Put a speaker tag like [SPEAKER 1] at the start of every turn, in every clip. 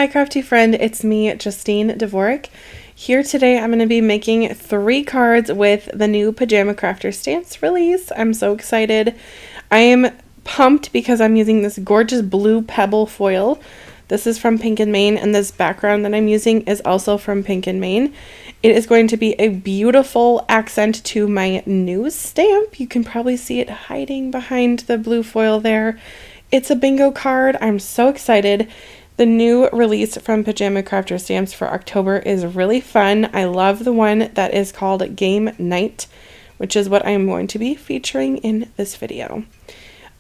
[SPEAKER 1] crafty friend, it's me, Justine Dvorak. Here today I'm going to be making 3 cards with the new Pajama Crafter stamps release. I'm so excited. I am pumped because I'm using this gorgeous blue pebble foil. This is from Pink and Main, and this background that I'm using is also from Pink and Main. It is going to be a beautiful accent to my new stamp. You can probably see it hiding behind the blue foil there. It's a bingo card. I'm so excited. The new release from Pajama Crafter stamps for October is really fun. I love the one that is called Game Night, which is what I'm going to be featuring in this video.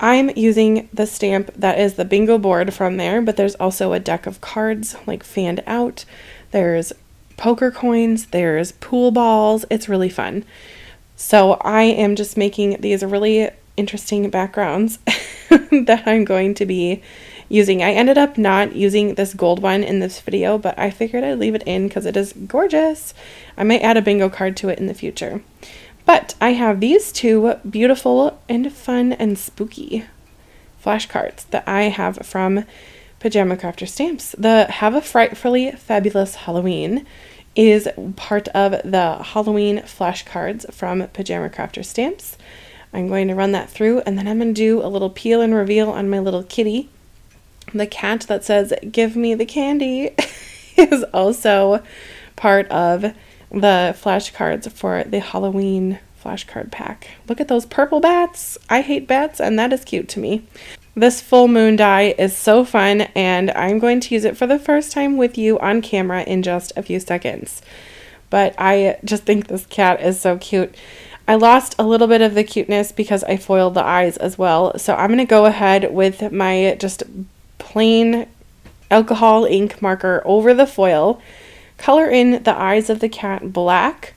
[SPEAKER 1] I'm using the stamp that is the bingo board from there, but there's also a deck of cards like fanned out. There's poker coins, there's pool balls. It's really fun. So I am just making these really interesting backgrounds that I'm going to be using. I ended up not using this gold one in this video, but I figured I'd leave it in because it is gorgeous. I might add a bingo card to it in the future. But I have these 2 beautiful and fun and spooky flashcards that I have from Pajama Crafter stamps. The Have a Frightfully Fabulous Halloween is part of the Halloween flashcards from Pajama Crafter stamps. I'm going to run that through, and then I'm going to do a little peel and reveal on my little kitty. The cat that says, "Give me the candy," is also part of the flashcards for the Halloween flashcard pack. Look at those purple bats. I hate bats, and that is cute to me. This full moon die is so fun, and I'm going to use it for the first time with you on camera in just a few seconds. But I just think this cat is so cute. I lost a little bit of the cuteness because I foiled the eyes as well. So I'm going to go ahead with my just plain alcohol ink marker over the foil, color in the eyes of the cat black,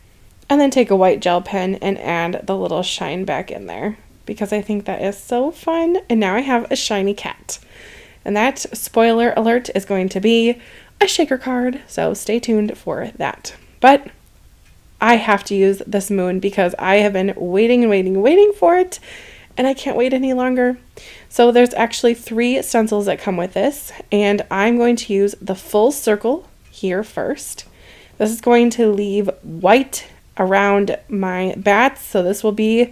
[SPEAKER 1] and then take a white gel pen and add the little shine back in there because I think that is so fun. And now I have a shiny cat. And that, spoiler alert, is going to be a shaker card, so stay tuned for that. But I have to use this moon because I have been waiting for it, and I can't wait any longer. So there's actually 3 stencils that come with this, and I'm going to use the full circle here first. This is going to leave white around my bats, so this will be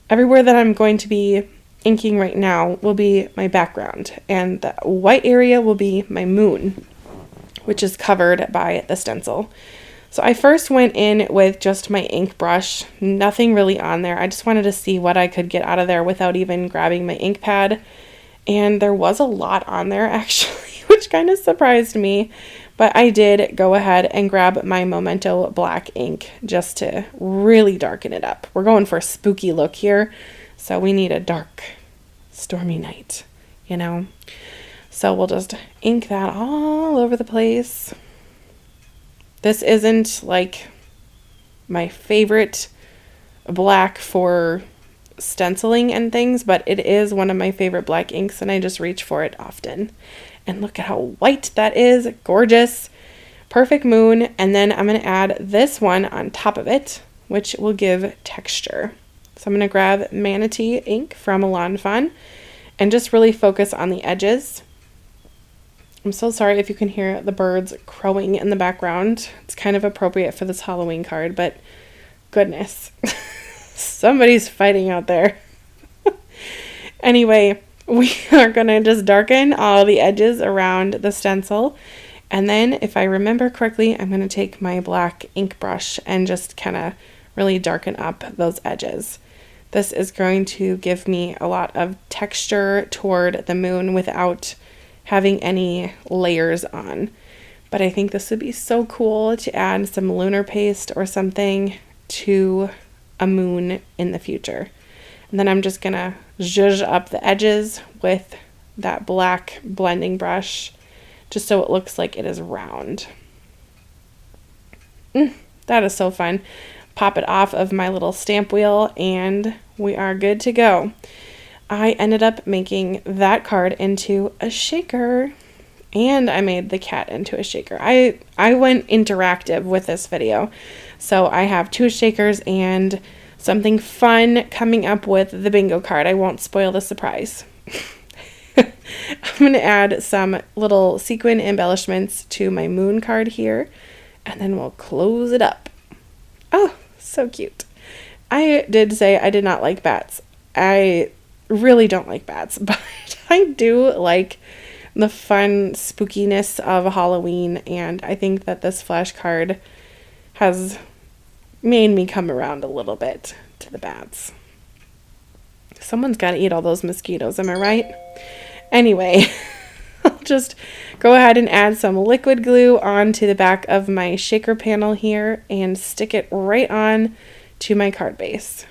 [SPEAKER 1] everywhere that I'm going to be inking right now will be my background, and the white area will be my moon, which is covered by the stencil. So I first went in with just my ink brush, nothing really on there. I just wanted to see what I could get out of there without even grabbing my ink pad. And there was a lot on there actually, which kind of surprised me. But I did go ahead and grab my Memento black ink just to really darken it up. We're going for a spooky look here, so we need a dark, stormy night, you know? So we'll just ink that all over the place. This isn't like my favorite black for stenciling and things, but it is one of my favorite black inks, and I just reach for it often. And look at how white that is. Gorgeous. Perfect moon. And then I'm going to add this one on top of it, which will give texture. So I'm going to grab Manatee ink from Lawn Fawn and just really focus on the edges. I'm so sorry if you can hear the birds crowing in the background. It's kind of appropriate for this Halloween card, but goodness, somebody's fighting out there. Anyway, we are going to just darken all the edges around the stencil. And then, if I remember correctly, I'm going to take my black ink brush and just kind of really darken up those edges. This is going to give me a lot of texture toward the moon without having any layers on. But I think this would be so cool to add some lunar paste or something to a moon in the future. And then I'm just gonna zhuzh up the edges with that black blending brush just so it looks like it is round. That is so fun. Pop it off of my little stamp wheel and we are good to go. I ended up making that card into a shaker, and I made the cat into a shaker. I went interactive with this video. So I have 2 shakers and something fun coming up with the bingo card. I won't spoil the surprise. I'm going to add some little sequin embellishments to my moon card here, and then we'll close it up. Oh, so cute. I did say I did not like bats. I really don't like bats, but I do like the fun spookiness of Halloween, and I think that this flashcard has made me come around a little bit to the bats. Someone's got to eat all those mosquitoes, am I right? Anyway, I'll just go ahead and add some liquid glue onto the back of my shaker panel here and stick it right on to my card base.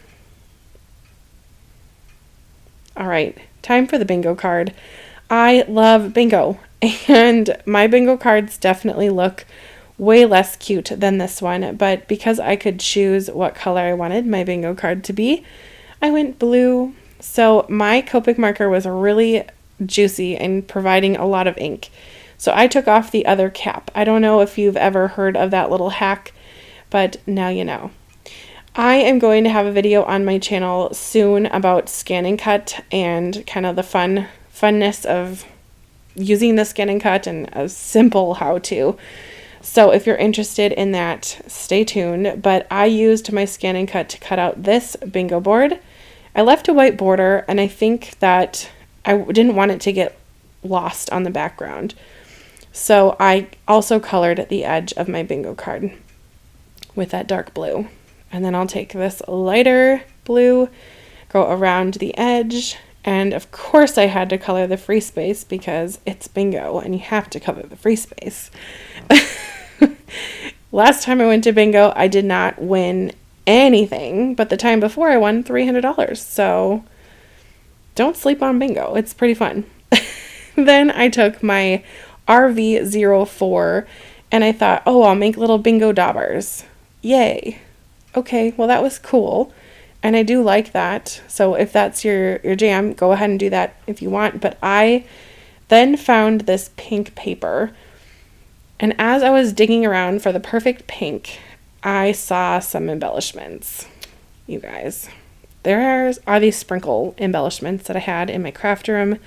[SPEAKER 1] All right, time for the bingo card. I love bingo, and my bingo cards definitely look way less cute than this one, but because I could choose what color I wanted my bingo card to be, I went blue. So my Copic marker was really juicy and providing a lot of ink. So I took off the other cap. I don't know if you've ever heard of that little hack, but now you know. I am going to have a video on my channel soon about scan and cut and kind of the funness of using the scan and cut and a simple how-to. So if you're interested in that, stay tuned. But I used my scan and cut to cut out this bingo board. I left a white border, and I think that I didn't want it to get lost on the background. So I also colored the edge of my bingo card with that dark blue. And then I'll take this lighter blue, go around the edge, and of course I had to color the free space because it's bingo and you have to color the free space. Last time I went to bingo, I did not win anything, but the time before I won $300. So don't sleep on bingo. It's pretty fun. Then I took my RV04 and I thought, oh, I'll make little bingo daubers. Yay. Okay, well, that was cool, and I do like that. So if that's your jam, go ahead and do that if you want. But I then found this pink paper, and as I was digging around for the perfect pink, I saw some embellishments. You guys, there are these sprinkle embellishments that I had in my craft room,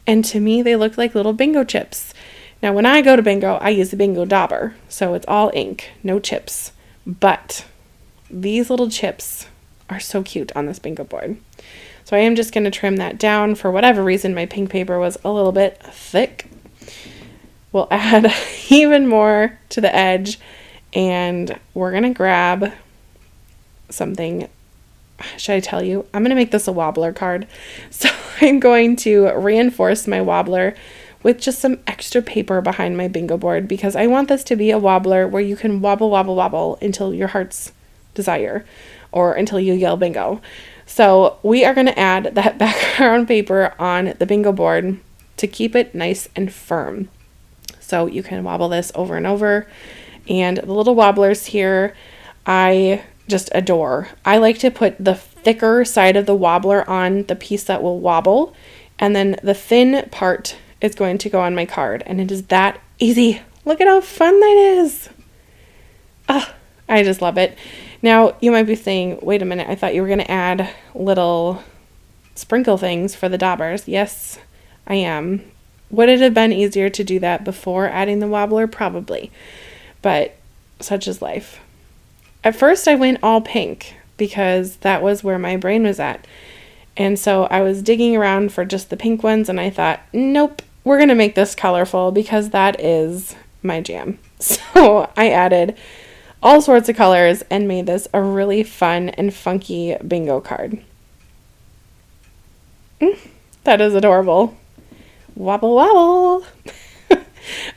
[SPEAKER 1] and to me, they look like little bingo chips. Now, when I go to bingo, I use the bingo dauber, so it's all ink, no chips, but these little chips are so cute on this bingo board. So I am just going to trim that down. For whatever reason, my pink paper was a little bit thick. We'll add even more to the edge, and we're going to grab something. Should I tell you? I'm going to make this a wobbler card. So I'm going to reinforce my wobbler with just some extra paper behind my bingo board because I want this to be a wobbler where you can wobble, wobble, wobble until your heart's desire or until you yell bingo. So we are going to add that background paper on the bingo board to keep it nice and firm. So you can wobble this over and over. And the little wobblers here, I just adore. I like to put the thicker side of the wobbler on the piece that will wobble, and then the thin part is going to go on my card, and it is that easy. Look at how fun that is. I just love it. Now, you might be saying, wait a minute, I thought you were going to add little sprinkle things for the daubers. Yes, I am. Would it have been easier to do that before adding the wobbler? Probably. But such is life. At first, I went all pink because that was where my brain was at. And so I was digging around for just the pink ones, and I thought, nope, we're going to make this colorful because that is my jam. So I added all sorts of colors and made this a really fun and funky bingo card. That is adorable. Wobble wobble.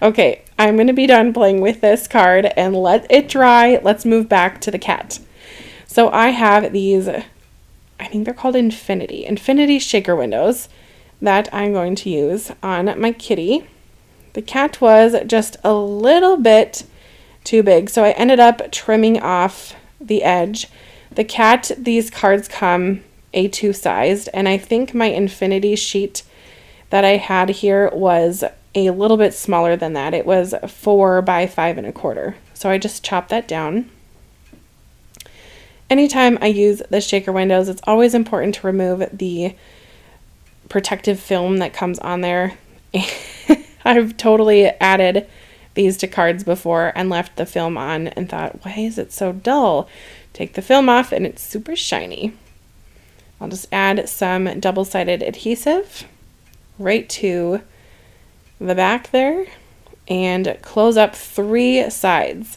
[SPEAKER 1] Okay, I'm going to be done playing with this card and let it dry. Let's move back to the cat. So I have these, I think they're called infinity shaker windows that I'm going to use on my kitty. The cat was just a little bit too big, so I ended up trimming off the edge. The cat, these cards come A2 sized, and I think my infinity sheet that I had here was a little bit smaller than that. It was 4 by 5 1/4. So I just chopped that down. Anytime I use the shaker windows, it's always important to remove the protective film that comes on there. I've totally added these to cards before and left the film on and thought, why is it so dull? Take the film off and it's super shiny. I'll just add some double-sided adhesive right to the back there and close up 3 sides.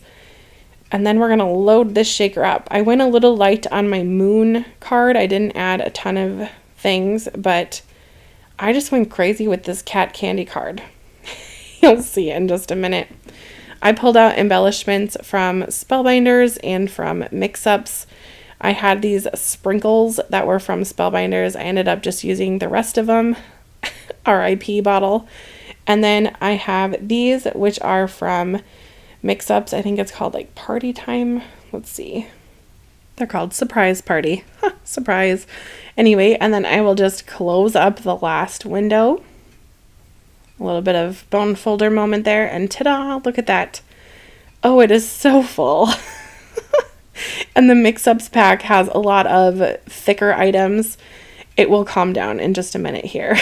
[SPEAKER 1] And then we're going to load this shaker up. I went a little light on my moon card. I didn't add a ton of things, but I just went crazy with this cat candy card. You'll see in just a minute. I pulled out embellishments from Spellbinders and from Mix-Ups. I had these sprinkles that were from Spellbinders. I ended up just using the rest of them. RIP bottle. And then I have these, which are from Mix-Ups. I think it's called like Party Time. Let's see. They're called Surprise Party. Surprise. Anyway, and then I will just close up the last window. A little bit of bone folder moment there, and ta-da, look at that. Oh, it is so full. And the Mix-Ups pack has a lot of thicker items. It will calm down in just a minute here.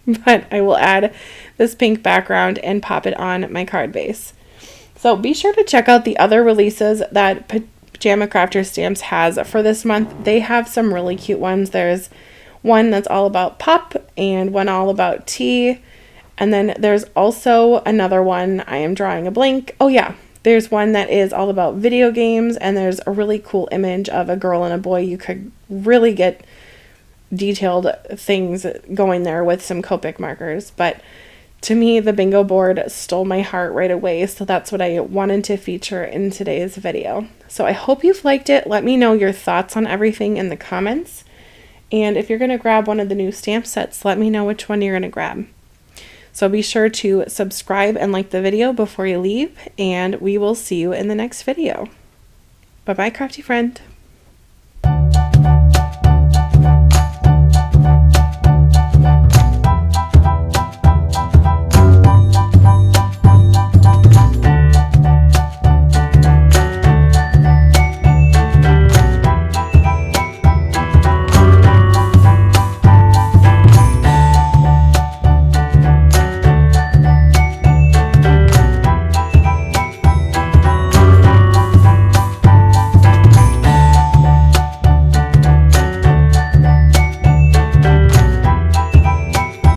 [SPEAKER 1] But I will add this pink background and pop it on my card base. So be sure to check out the other releases that Pajama Crafters Stamps has for this month. They have some really cute ones. There's one that's all about pop and one all about tea. And then there's also another one, I am drawing a blank. Oh yeah, there's one that is all about video games, and there's a really cool image of a girl and a boy. You could really get detailed things going there with some Copic markers. But to me, the bingo board stole my heart right away, so that's what I wanted to feature in today's video. So I hope you've liked it. Let me know your thoughts on everything in the comments. And if you're going to grab one of the new stamp sets, let me know which one you're going to grab. So be sure to subscribe and like the video before you leave, and we will see you in the next video. Bye-bye, crafty friend.